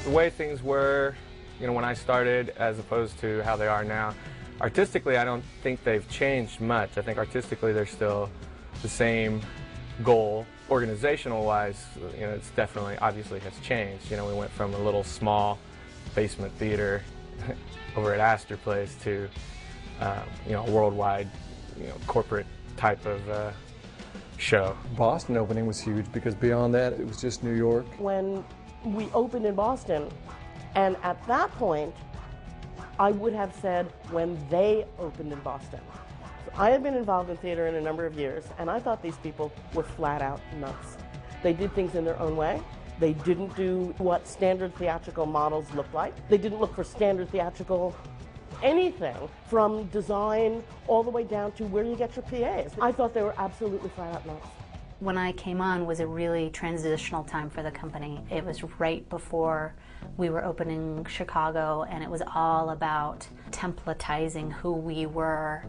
the way things were, when I started as opposed to how they are now, artistically I don't think they've changed much. I think artistically they're still the same goal. Organizational-wise, it's definitely, obviously has changed. We went from a little small basement theater over at Astor Place to, a worldwide, corporate type of show. Boston opening was huge because beyond that it was just New York. When we opened in Boston, and at that point I would have said when they opened in Boston. So I had been involved in theater in a number of years, and I thought these people were flat out nuts. They did things in their own way. They didn't do what standard theatrical models look like. They didn't look for standard theatrical anything, from design all the way down to where you get your PAs. I thought they were absolutely flat out nuts. When I came on was a really transitional time for the company. It was right before we were opening Chicago, and it was all about templatizing who we were,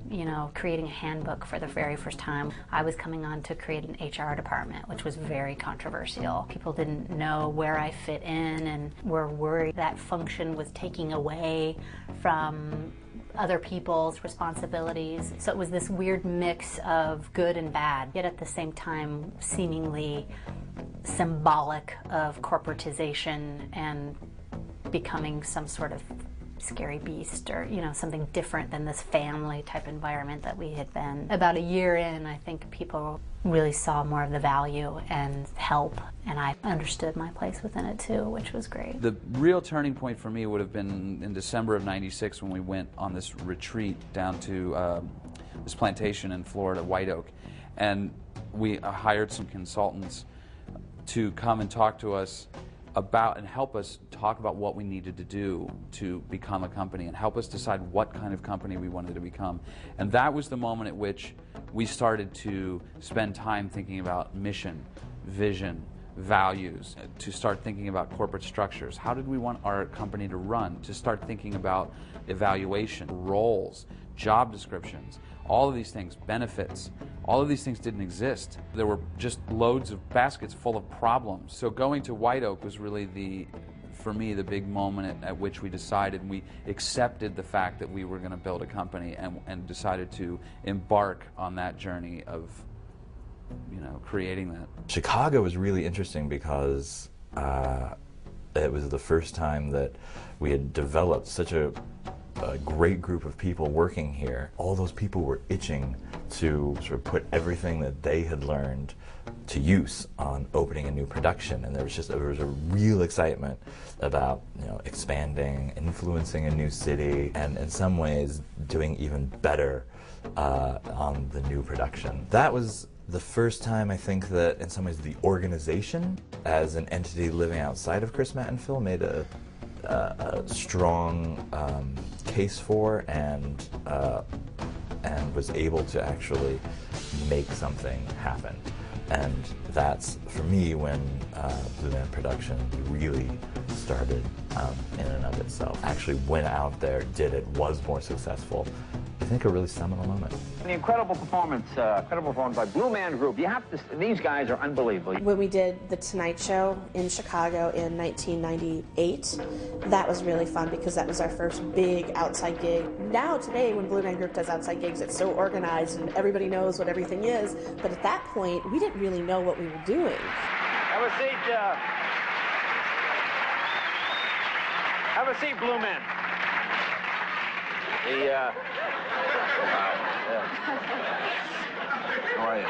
creating a handbook for the very first time. I was coming on to create an HR department, which was very controversial. People didn't know where I fit in and were worried that function was taking away from other people's responsibilities. So it was this weird mix of good and bad, yet at the same time seemingly symbolic of corporatization and becoming some sort of scary beast, or something different than this family type environment that we had been. About a year in, I think people really saw more of the value and help, and I understood my place within it too, which was great. The real turning point for me would have been in December of '96 when we went on this retreat down to this plantation in Florida, White Oak, and we hired some consultants to come and talk to us about and help us talk about what we needed to do to become a company and help us decide what kind of company we wanted to become. And that was the moment at which we started to spend time thinking about mission, vision, values, to start thinking about corporate structures. How did we want our company to run? To start thinking about evaluation, roles, job descriptions, all of these things, benefits. All of these things didn't exist. There were just loads of baskets full of problems. So going to White Oak was really for me, the big moment at which we decided, and we accepted the fact that we were going to build a company and decided to embark on that journey of, creating that. Chicago was really interesting because it was the first time that we had developed such a great group of people working here. All those people were itching to sort of put everything that they had learned to use on opening a new production, and there was a real excitement about expanding, influencing a new city, and in some ways doing even better on the new production. That was the first time I think that in some ways the organization as an entity living outside of Chris Mattenfeld made a strong case for and was able to actually make something happen. And that's, for me, when Blue Man Production really started in and of itself. Actually went out there, did it, was more successful. I think a really seminal moment. An incredible performance by Blue Man Group. These guys are unbelievable. When we did The Tonight Show in Chicago in 1998, that was really fun because that was our first big outside gig. Now today, when Blue Man Group does outside gigs, it's so organized and everybody knows what everything is, but at that point, we didn't really know what we were doing. Have a seat, Blue Man. Wow. Yeah. How are you?